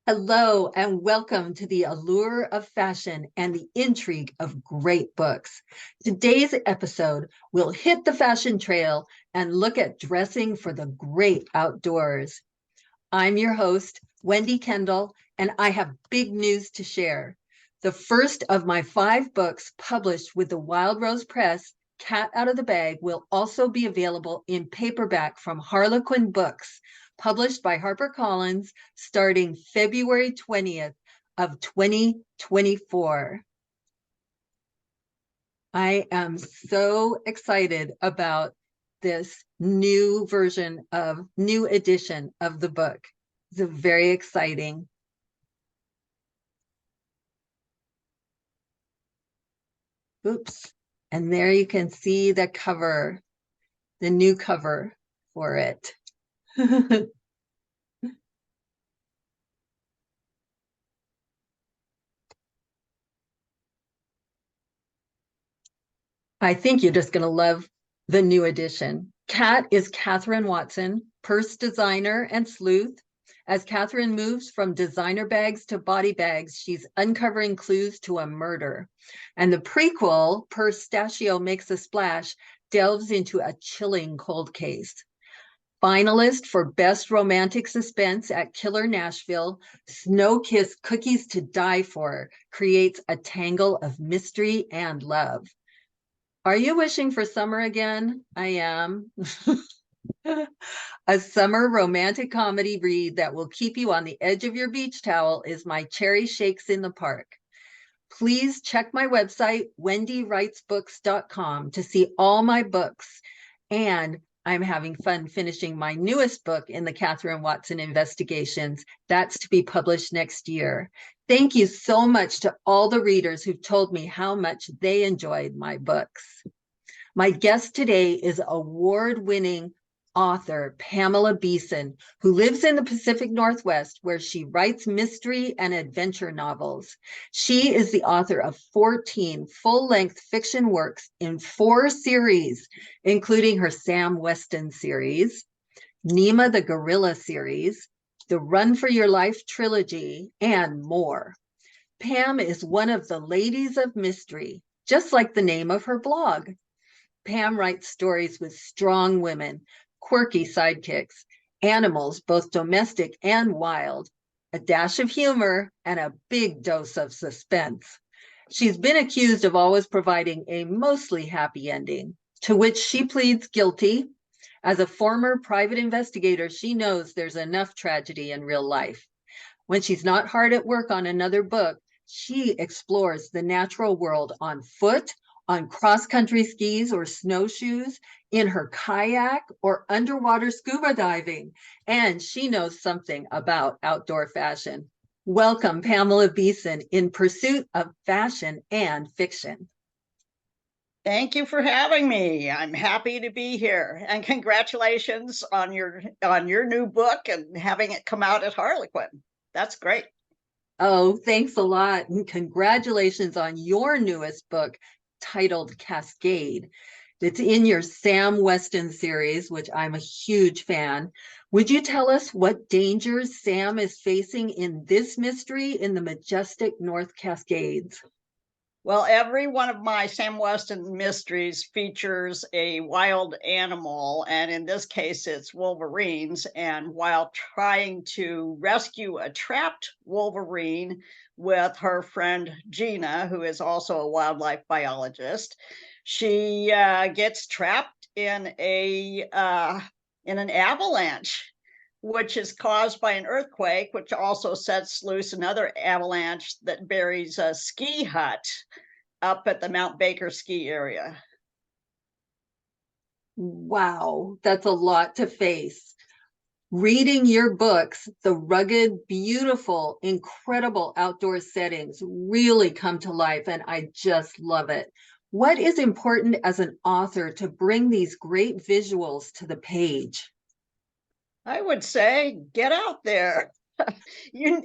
Hello and welcome to the allure of fashion and the intrigue of great books. Today's episode will hit the fashion trail and look at dressing for the great outdoors. I'm your host, Wendy Kendall, and I have big news to share. The first of my 5 books published with the Wild Rose Press, Cat Out of the Bag, will also be available in paperback from Harlequin Books, published by HarperCollins, starting February 20th of 2024. I am so excited about this new edition of the book. It's very exciting. Oops. And there you can see the cover, the new cover for it. I think you're just going to love the new edition. Kat is Catherine Watson, purse designer and sleuth. As Catherine moves from designer bags to body bags, she's uncovering clues to a murder. And the prequel, Pistachio Makes a Splash, delves into a chilling cold case. Finalist for Best Romantic Suspense at Killer Nashville, Snow-Kissed Cookies to Die For creates a tangle of mystery and love. Are you wishing for summer again? I am. A summer romantic comedy read that will keep you on the edge of your beach towel is My Cherry Shakes in the Park. Please check my website, wendywritesbooks.com, to see all my books. And I'm having fun finishing my newest book in the Catherine Watson investigations. That's to be published next year. Thank you so much to all the readers who've told me how much they enjoyed my books. My guest today is award-winning author Pamela Beason, who lives in the Pacific Northwest, where she writes mystery and adventure novels. She is the author of 14 full-length fiction works in 4 series, including her Sam Weston series, Nima the Gorilla series, the Run for Your Life trilogy, and more. Pam is one of the ladies of mystery, just like the name of her blog. Pam writes stories with strong women, quirky sidekicks, animals, both domestic and wild, a dash of humor, and a big dose of suspense. She's been accused of always providing a mostly happy ending, to which she pleads guilty. As a former private investigator, she knows there's enough tragedy in real life. When she's not hard at work on another book, she explores the natural world on foot, on cross-country skis or snowshoes, in her kayak, or underwater scuba diving. And she knows something about outdoor fashion. Welcome, Pamela Beason, in pursuit of fashion and fiction. Thank you for having me. I'm happy to be here, and congratulations on your new book and having it come out at Harlequin. That's great. Oh, thanks a lot. And congratulations on your newest book, titled Cascade. It's in your Sam Weston series, which I'm a huge fan. Would you tell us what dangers Sam is facing in this mystery in the majestic North Cascades? Well, every one of my Sam Weston mysteries features a wild animal, and in this case, it's wolverines. And while trying to rescue a trapped wolverine with her friend Gina, who is also a wildlife biologist, she gets trapped in an avalanche, which is caused by an earthquake, which also sets loose another avalanche that buries a ski hut up at the Mount Baker ski area. Wow, that's a lot to face. Reading your books, the rugged, beautiful, incredible outdoor settings really come to life, and I just love it. What is important as an author to bring these great visuals to the page? I would say get out there. you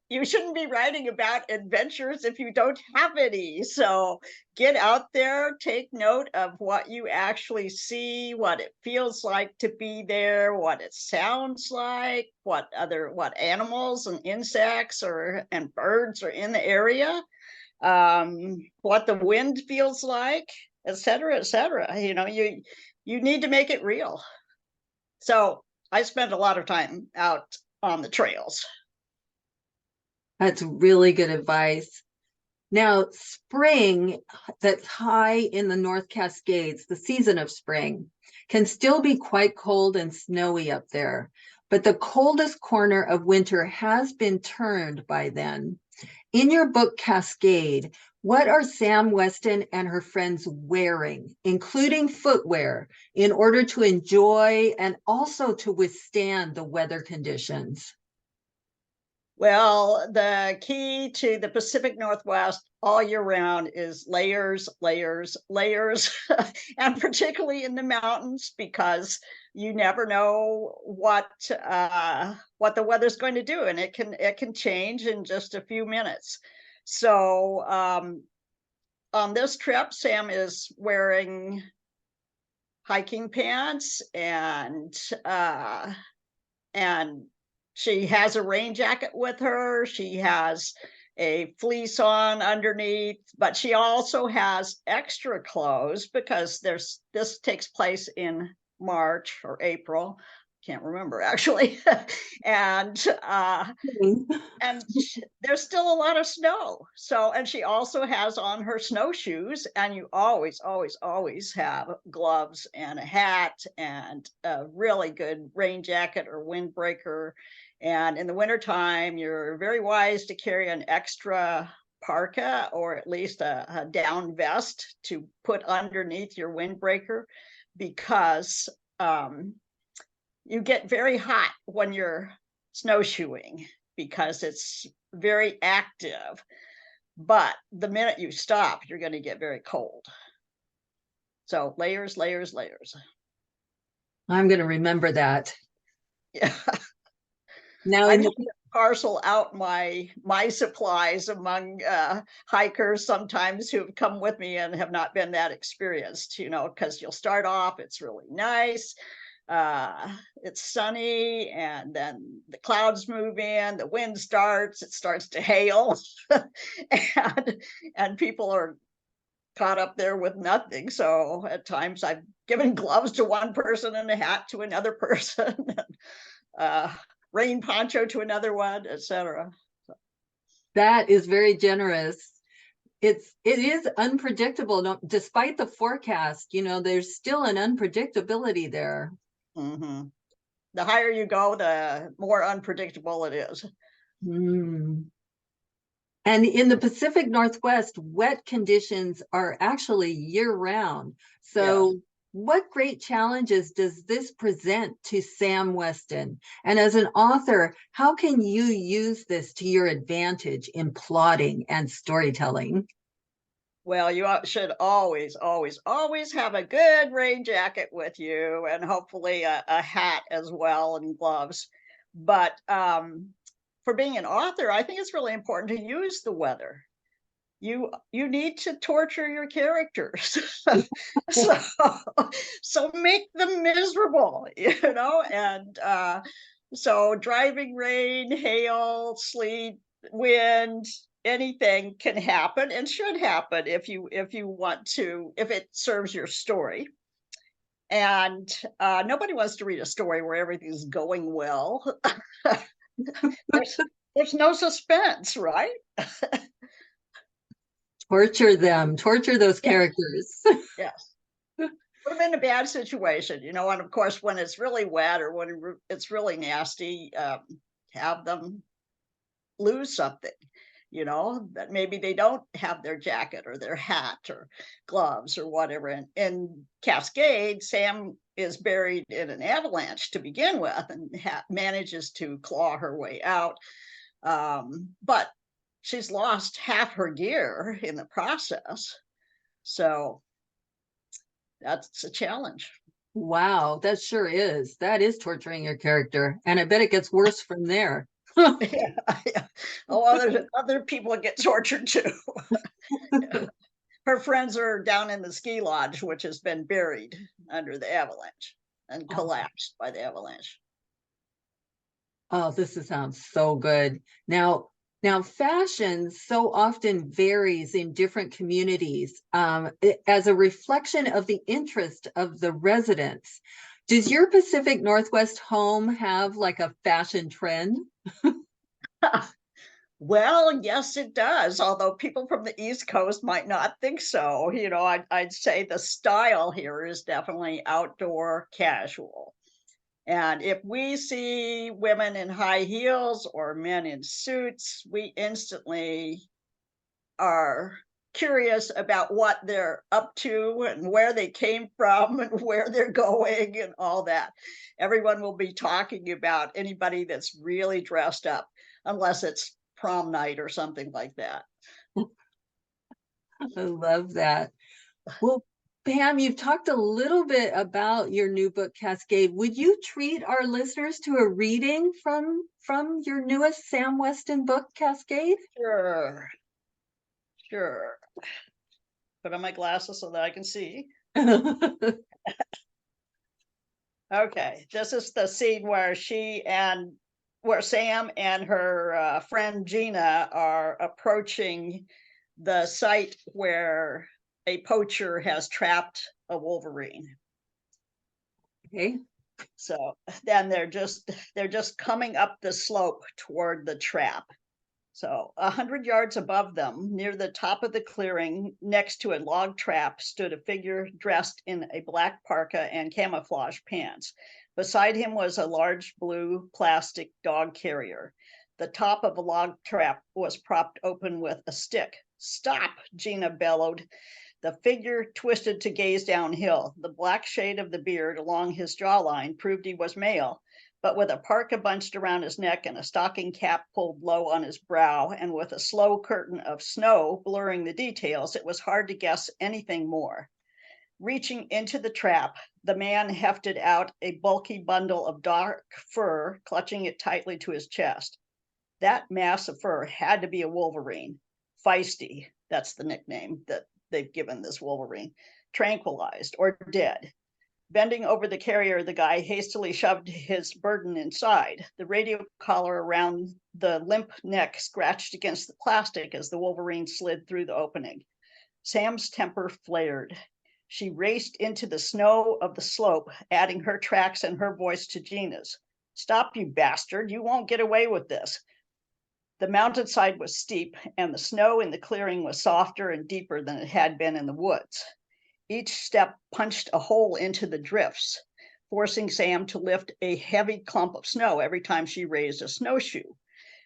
you shouldn't be writing about adventures if you don't have any. So get out there, take note of what you actually see, what it feels like to be there, what it sounds like, what animals and insects or and birds are in the area, what the wind feels like, et cetera, et cetera. You need to make it real. So I spend a lot of time out on the trails. That's really good advice. Now, spring that's high in the North Cascades, the season of spring, can still be quite cold and snowy up there, but the coldest corner of winter has been turned by then. In your book, Cascade, what are Sam Weston and her friends wearing, including footwear, in order to enjoy and also to withstand the weather conditions? Well, the key to the Pacific Northwest all year round is layers, layers, layers, and particularly in the mountains because you never know what the weather's going to do, and it can change in just a few minutes. So on this trip, Sam is wearing hiking pants and she has a rain jacket with her. She has a fleece on underneath, but she also has extra clothes because this takes place in March or April. Can't remember actually. and and there's still a lot of snow. So, and she also has on her snowshoes, and you always, always, always have gloves and a hat and a really good rain jacket or windbreaker. And in the wintertime, you're very wise to carry an extra parka or at least a down vest to put underneath your windbreaker because you get very hot when you're snowshoeing because it's very active. But the minute you stop, you're going to get very cold. So layers, layers, layers. I'm going to remember that. Yeah. Now, I in have the to parcel out my supplies among hikers sometimes who've come with me and have not been that experienced, because you'll start off, it's really nice. It's sunny, and then the clouds move in, the wind starts, it starts to hail, and people are caught up there with nothing. So at times I've given gloves to one person and a hat to another person, uh, rain poncho to another one, etc. that is very generous. It is unpredictable. Despite the forecast, there's still an unpredictability there. Mm-hmm. The higher you go, the more unpredictable it is. Mm. And in the Pacific Northwest, wet conditions are actually year-round. Yes. So what great challenges does this present to Sam Weston? And as an author, how can you use this to your advantage in plotting and storytelling? Well, you should always, always, always have a good rain jacket with you and hopefully a hat as well and gloves. But for being an author, I think it's really important to use the weather. You need to torture your characters. so so make them miserable, and so driving rain, hail, sleet, wind, anything can happen and should happen if you want to, if it serves your story. And nobody wants to read a story where everything's going well. there's there's no suspense, right? Torture them, torture those characters. Yes. Put them in a bad situation, and of course, when it's really wet or when it's really nasty, have them lose something, that maybe they don't have their jacket or their hat or gloves or whatever. And in Cascade, Sam is buried in an avalanche to begin with and manages to claw her way out. But she's lost half her gear in the process. So that's a challenge. Wow, that sure is. That is torturing your character. And I bet it gets worse from there. Yeah, yeah. Oh, other people get tortured too. Her friends are down in the ski lodge, which has been buried under the avalanche and Oh, collapsed by the avalanche. oh, sounds so good. Now fashion so often varies in different communities, as a reflection of the interest of the residents. Does your Pacific Northwest home have like a fashion trend? Well, yes, it does. Although people from the East Coast might not think so. I'd say the style here is definitely outdoor casual. And if we see women in high heels or men in suits, we instantly are curious about what they're up to and where they came from and where they're going and all that. Everyone will be talking about anybody that's really dressed up, unless it's prom night or something like that. I love that. Well, Pam, you've talked a little bit about your new book, Cascade. Would you treat our listeners to a reading from your newest Sam Weston book, Cascade? Sure, sure. Put on my glasses so that I can see. Okay, this is the scene where Sam and her friend Gina are approaching the site where a poacher has trapped a wolverine. Okay. So then they're just coming up the slope toward the trap. So 100 yards above them, near the top of the clearing, next to a log trap, stood a figure dressed in a black parka and camouflage pants. Beside him was a large blue plastic dog carrier. The top of a log trap was propped open with a stick. Stop, Gina bellowed. The figure twisted to gaze downhill. The black shade of the beard along his jawline proved he was male, but with a parka bunched around his neck and a stocking cap pulled low on his brow, and with a slow curtain of snow blurring the details, it was hard to guess anything more. Reaching into the trap, the man hefted out a bulky bundle of dark fur, clutching it tightly to his chest. That mass of fur had to be a wolverine. Feisty, that's the nickname that they've given this wolverine. Tranquilized or dead. Bending over the carrier, the guy hastily shoved his burden inside. The radio collar around the limp neck scratched against the plastic as the wolverine slid through the opening. Sam's temper flared. She raced into the snow of the slope, adding her tracks and her voice to Gina's. Stop, you bastard. You won't get away with this. The mountainside was steep, and the snow in the clearing was softer and deeper than it had been in the woods. Each step punched a hole into the drifts, forcing Sam to lift a heavy clump of snow every time she raised a snowshoe.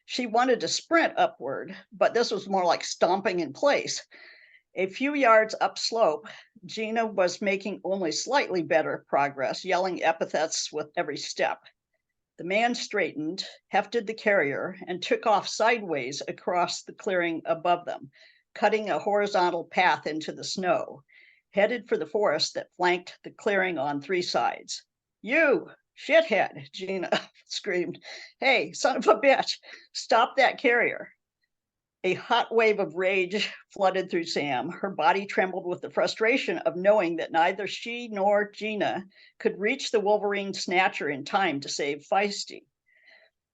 She wanted to sprint upward, but this was more like stomping in place. A few yards upslope, Gina was making only slightly better progress, yelling epithets with every step. The man straightened, hefted the carrier, and took off sideways across the clearing above them, cutting a horizontal path into the snow, headed for the forest that flanked the clearing on three sides. You, shithead, Gina screamed. Hey, son of a bitch, stop that carrier. A hot wave of rage flooded through Sam. Her body trembled with the frustration of knowing that neither she nor Gina could reach the Wolverine snatcher in time to save Feisty.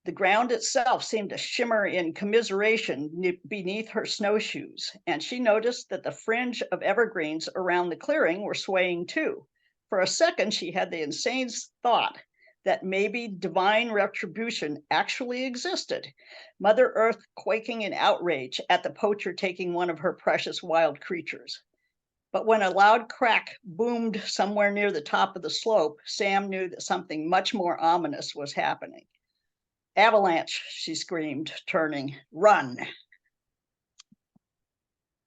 The ground itself seemed to shimmer in commiseration beneath her snowshoes, and she noticed that the fringe of evergreens around the clearing were swaying too. For a second, she had the insane thought that maybe divine retribution actually existed, Mother Earth quaking in outrage at the poacher taking one of her precious wild creatures. But when a loud crack boomed somewhere near the top of the slope, Sam knew that something much more ominous was happening. Avalanche, she screamed, turning. Run.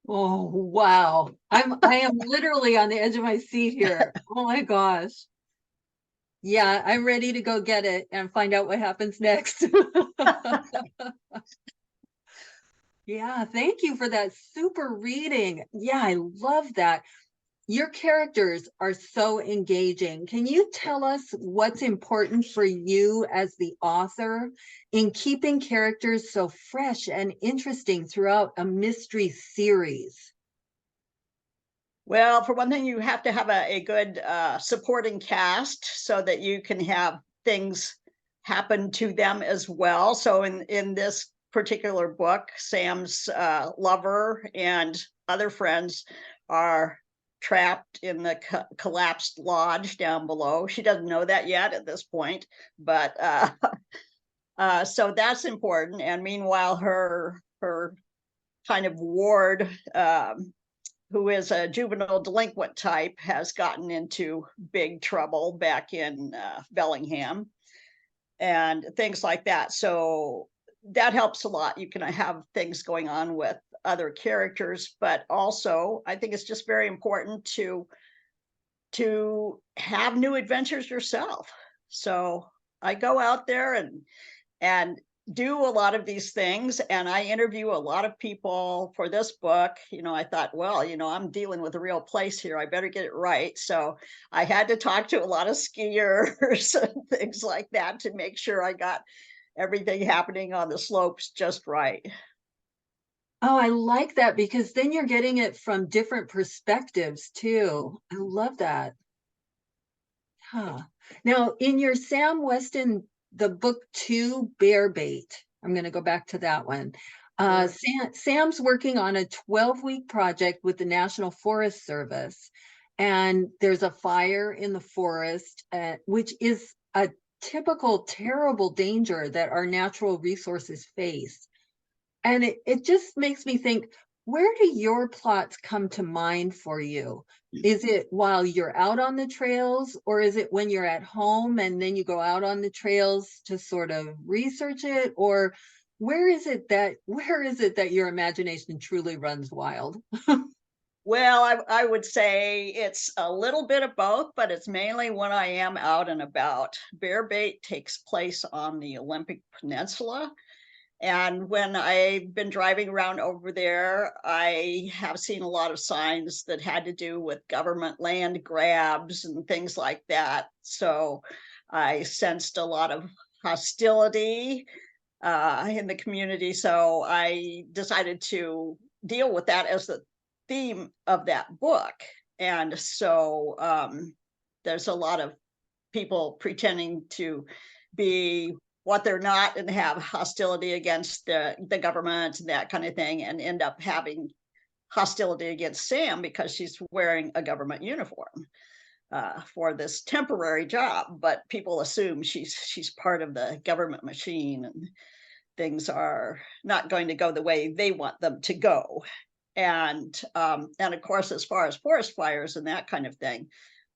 Oh, wow. I am literally on the edge of my seat here. Oh my gosh. Yeah, I'm ready to go get it and find out what happens next. Yeah, thank you for that super reading. Yeah, I love that. your characters are so engaging. Can you tell us what's important for you as the author in keeping characters so fresh and interesting throughout a mystery series? Well, for one thing, you have to have a good supporting cast so that you can have things happen to them as well. So in this particular book, Sam's lover and other friends are trapped in the collapsed lodge down below. She doesn't know that yet at this point, but so that's important. And meanwhile, her kind of ward, who is a juvenile delinquent type, has gotten into big trouble back in Bellingham and things like that. So that helps a lot. You can have things going on with other characters, but also I think it's just very important to have new adventures yourself. So I go out there and do a lot of these things, and I interview a lot of people for this book. I thought, well, I'm dealing with a real place here, I better get it right. So I had to talk to a lot of skiers and things like that to make sure I got everything happening on the slopes just right. Oh, I like that because then you're getting it from different perspectives too. I love that. Huh. Now, in your Sam Weston, the book two, Bear Bait, I'm going to go back to that one. Sure. Sam's working on a 12-week project with the National Forest Service, and there's a fire in the forest, which is a typical terrible danger that our natural resources face. And it just makes me think, where do your plots come to mind for you? Is it while you're out on the trails, or is it when you're at home and then you go out on the trails to sort of research it? Or where is it that your imagination truly runs wild? Well, I would say it's a little bit of both, but it's mainly when I am out and about. Bear bait takes place on the Olympic Peninsula. And when I've been driving around over there, I have seen a lot of signs that had to do with government land grabs and things like that. So I sensed a lot of hostility in the community. So I decided to deal with that as the theme of that book. And so there's a lot of people pretending to be what they're not and have hostility against the government and that kind of thing, and end up having hostility against Sam because she's wearing a government uniform for this temporary job, but people assume she's part of the government machine, and things are not going to go the way they want them to go. And of course, as far as forest fires and that kind of thing,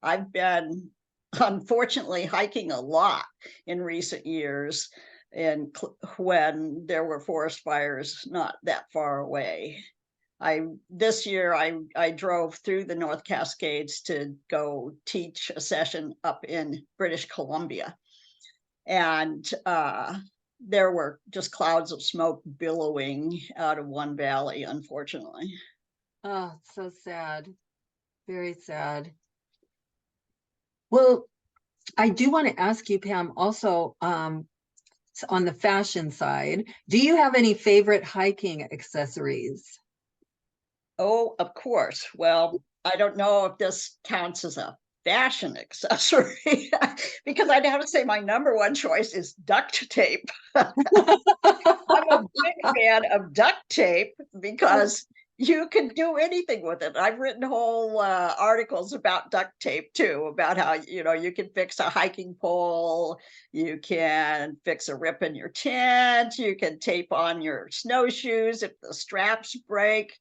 I've been unfortunately hiking a lot in recent years, and when there were forest fires not that far away. This year I drove through the North Cascades to go teach a session up in British Columbia, and there were just clouds of smoke billowing out of one valley, unfortunately. Oh, so sad. Very sad. Well, I do want to ask you, Pam, also, on the fashion side, do you have any favorite hiking accessories? Oh, of course. Well, I don't know if this counts as a fashion accessory because I'd have to say my number one choice is duct tape. I'm a big fan of duct tape because you can do anything with it. I've written whole articles about duct tape too, about how you can fix a hiking pole, you can fix a rip in your tent, you can tape on your snowshoes if the straps break.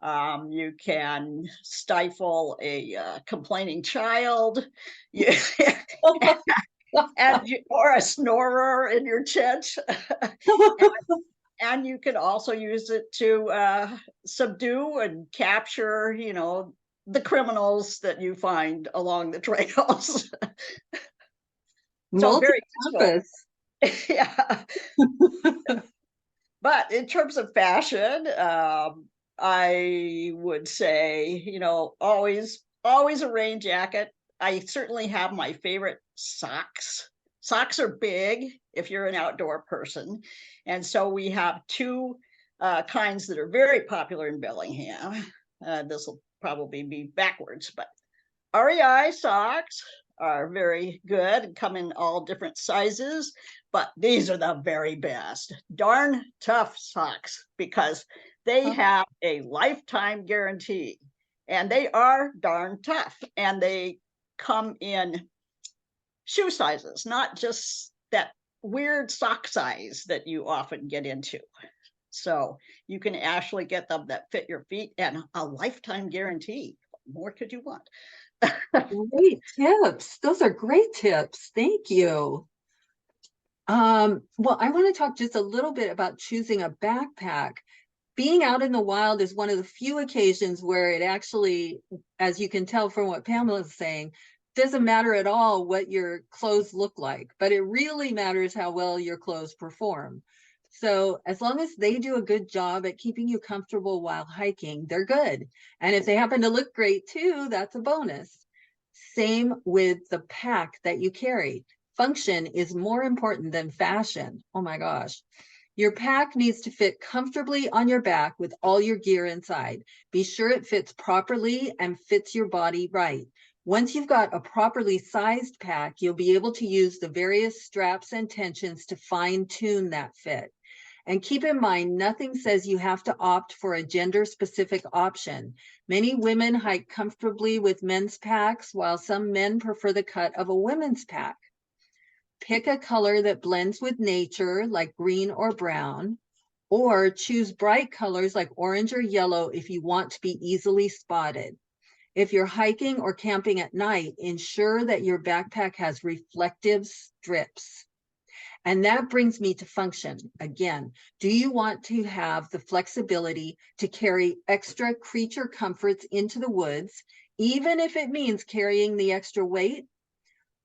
You can stifle a complaining child, or a snorer in your tent. And you can also use it to subdue and capture, the criminals that you find along the trails. So very useful. Multi-purpose. Yeah. But in terms of fashion, I would say, always always a rain jacket. I certainly have my favorite socks. Socks are big if you're an outdoor person. And so we have two kinds that are very popular in Bellingham. This will probably be backwards, but REI socks are very good and come in all different sizes, but these are the very best. Darn tough socks because they have a lifetime guarantee and they are darn tough, and they come in shoe sizes, not just that weird sock size that you often get into. So you can actually get them that fit your feet and a lifetime guarantee. What more could you want? Great tips. Those are great tips. Thank you. Well, I want to talk just a little bit about choosing a backpack. Being out in the wild is one of the few occasions where it actually, as you can tell from what Pamela's saying, doesn't matter at all what your clothes look like, but it really matters how well your clothes perform. So as long as they do a good job at keeping you comfortable while hiking, they're good. And if they happen to look great too, that's a bonus. Same with the pack that you carry. Function is more important than fashion. Oh my gosh. Your pack needs to fit comfortably on your back with all your gear inside. Be sure it fits properly and fits your body right. Once you've got a properly sized pack, you'll be able to use the various straps and tensions to fine-tune that fit. And keep in mind, nothing says you have to opt for a gender-specific option. Many women hike comfortably with men's packs, while some men prefer the cut of a women's pack. Pick a color that blends with nature, like green or brown, or choose bright colors like orange or yellow if you want to be easily spotted. If you're hiking or camping at night, ensure that your backpack has reflective strips. And that brings me to function. Again, do you want to have the flexibility to carry extra creature comforts into the woods, even if it means carrying the extra weight?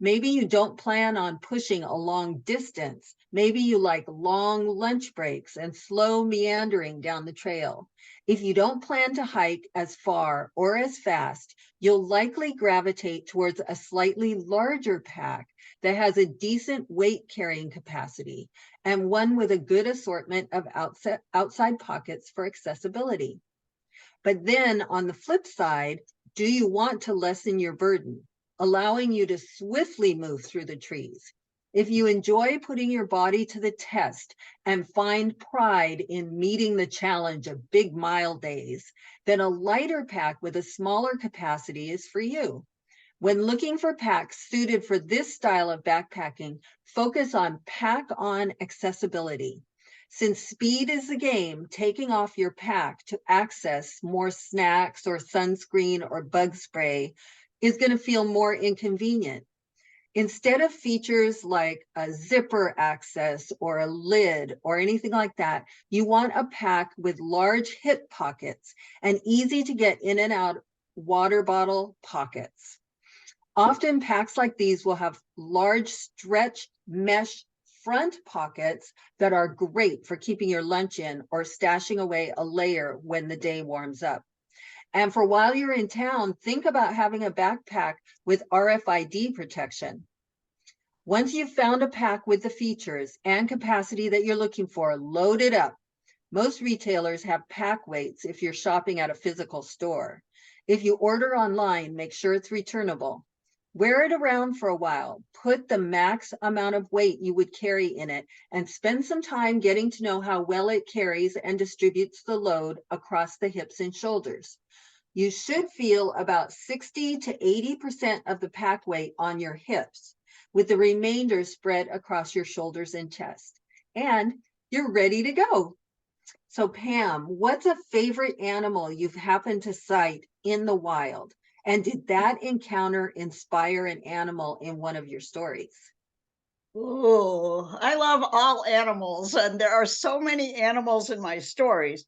Maybe you don't plan on pushing a long distance. Maybe you like long lunch breaks and slow meandering down the trail. If you don't plan to hike as far or as fast, you'll likely gravitate towards a slightly larger pack that has a decent weight carrying capacity and one with a good assortment of outside pockets for accessibility. But then on the flip side, do you want to lessen your burden, allowing you to swiftly move through the trees? If you enjoy putting your body to the test and find pride in meeting the challenge of big mile days, then a lighter pack with a smaller capacity is for you. When looking for packs suited for this style of backpacking, focus on pack-on accessibility. Since speed is the game, taking off your pack to access more snacks or sunscreen or bug spray is going to feel more inconvenient. Instead of features like a zipper access or a lid or anything like that, you want a pack with large hip pockets and easy to get in and out water bottle pockets. Often packs like these will have large stretch mesh front pockets that are great for keeping your lunch in or stashing away a layer when the day warms up. And for while you're in town, think about having a backpack with RFID protection. Once you've found a pack with the features and capacity that you're looking for, load it up. Most retailers have pack weights if you're shopping at a physical store. If you order online, make sure it's returnable. Wear it around for a while. Put the max amount of weight you would carry in it and spend some time getting to know how well it carries and distributes the load across the hips and shoulders. You should feel about 60 to 80% of the pack weight on your hips, with the remainder spread across your shoulders and chest. And you're ready to go. So Pam, what's a favorite animal you've happened to sight in the wild? And did that encounter inspire an animal in one of your stories? Oh, I love all animals, and there are so many animals in my stories.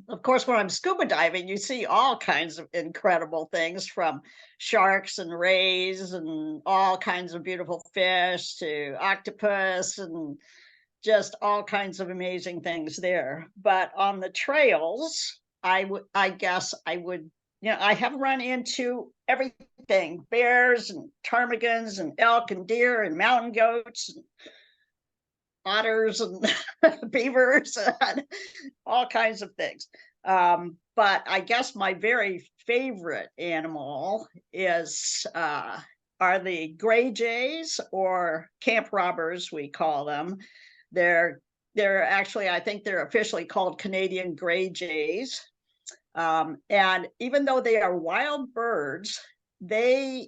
Of course, when I'm scuba diving, you see all kinds of incredible things from sharks and rays and all kinds of beautiful fish to octopus and just all kinds of amazing things there. But on the trails, I guess I would I have run into everything, bears and ptarmigans and elk and deer and mountain goats and otters and beavers and all kinds of things. But I guess my very favorite animal is are the gray jays, or camp robbers, we call them. They're they're actually, I think they're officially called Canadian gray jays. And even though they are wild birds, they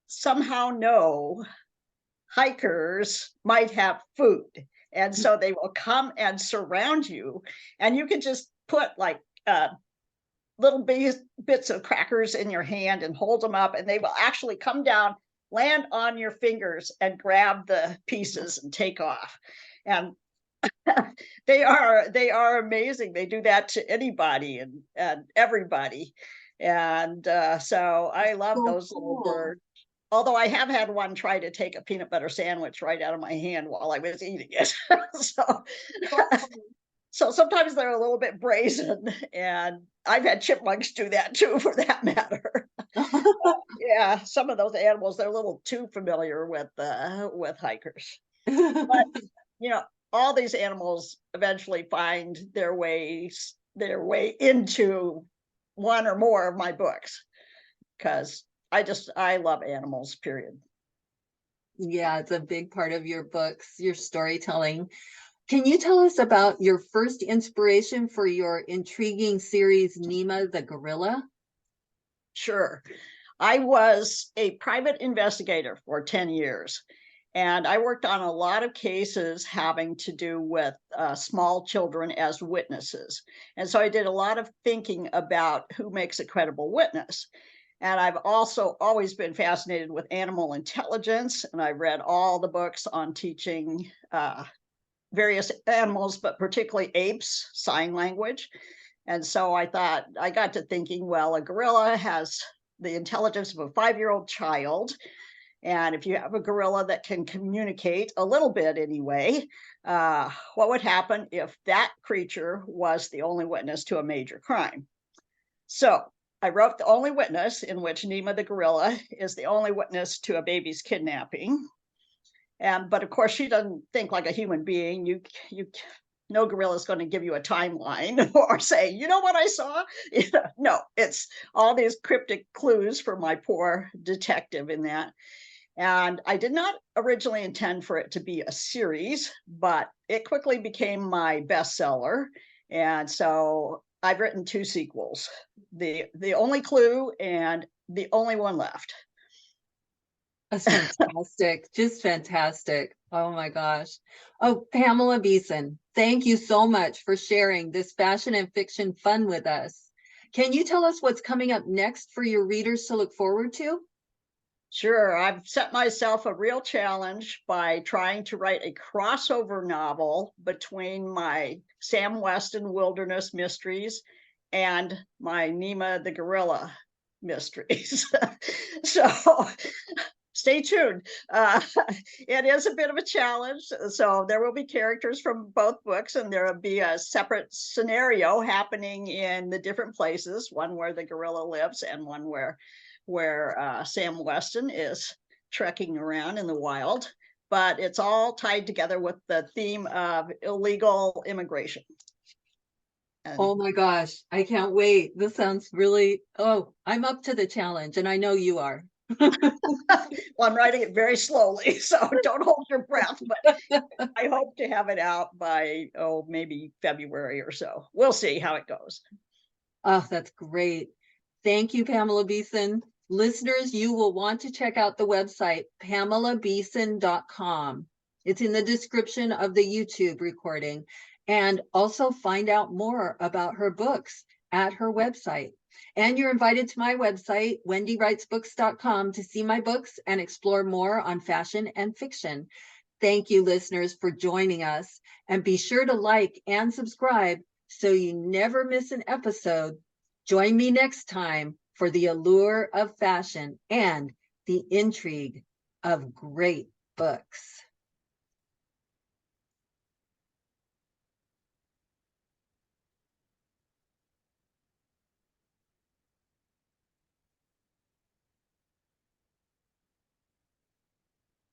somehow know hikers might have food. And so they will come and surround you, and you can just put like little bits of crackers in your hand and hold them up, and they will actually come down, land on your fingers, and grab the pieces and take off. And they are amazing. They do that to anybody and everybody. And so I love So those little cool. birds. Although I have had one try to take a peanut butter sandwich right out of my hand while I was eating it. so so sometimes they're a little bit brazen, and I've had chipmunks do that too, for that matter. Yeah, some of those animals, they're a little too familiar with hikers. But you know, all these animals eventually find their way into one or more of my books, because I love animals, period. Yeah, it's a big part of your books, your storytelling. Can you tell us about your first inspiration for your intriguing series, Nima the Gorilla? Sure. I was a private investigator for 10 years, and I worked on a lot of cases having to do with small children as witnesses. And so I did a lot of thinking about who makes a credible witness. And I've also always been fascinated with animal intelligence, and I've read all the books on teaching various animals, but particularly apes, sign language. And so I thought, I got to thinking, well, a gorilla has the intelligence of a 5-year-old child. And if you have a gorilla that can communicate a little bit anyway, what would happen if that creature was the only witness to a major crime? So I wrote The Only Witness, in which Nima the gorilla is the only witness to a baby's kidnapping. But of course, she doesn't think like a human being. You no gorilla is going to give you a timeline or say, you know what I saw? No, it's all these cryptic clues for my poor detective in that. And I did not originally intend for it to be a series, but it quickly became my bestseller. And so I've written 2 sequels, the only clue and the only one left. That's fantastic. Just fantastic. Oh my gosh. Oh, Pamela Beason, thank you so much for sharing this fashion and fiction fun with us. Can you tell us what's coming up next for your readers to look forward to? Sure, I've set myself a real challenge by trying to write a crossover novel between my Sam Weston Wilderness Mysteries and my Nima the Gorilla mysteries. So stay tuned. It is a bit of a challenge. So there will be characters from both books, and there will be a separate scenario happening in the different places, one where the gorilla lives and one where Sam Weston is trekking around in the wild. But it's all tied together with the theme of illegal immigration. Oh And my gosh, I can't wait. This sounds really, oh, I'm up to the challenge, and I know you are. well, I'm writing it very slowly, so don't hold your breath. But I hope to have it out by, maybe February or so. We'll see how it goes. Oh, that's great. Thank you, Pamela Beason. Listeners, you will want to check out the website, pamelabeason.com. It's in the description of the YouTube recording. And also find out more about her books at her website. And you're invited to my website, wendywritesbooks.com, to see my books and explore more on fashion and fiction. Thank you, listeners, for joining us. And be sure to like and subscribe so you never miss an episode. Join me next time for the allure of fashion and the intrigue of great books.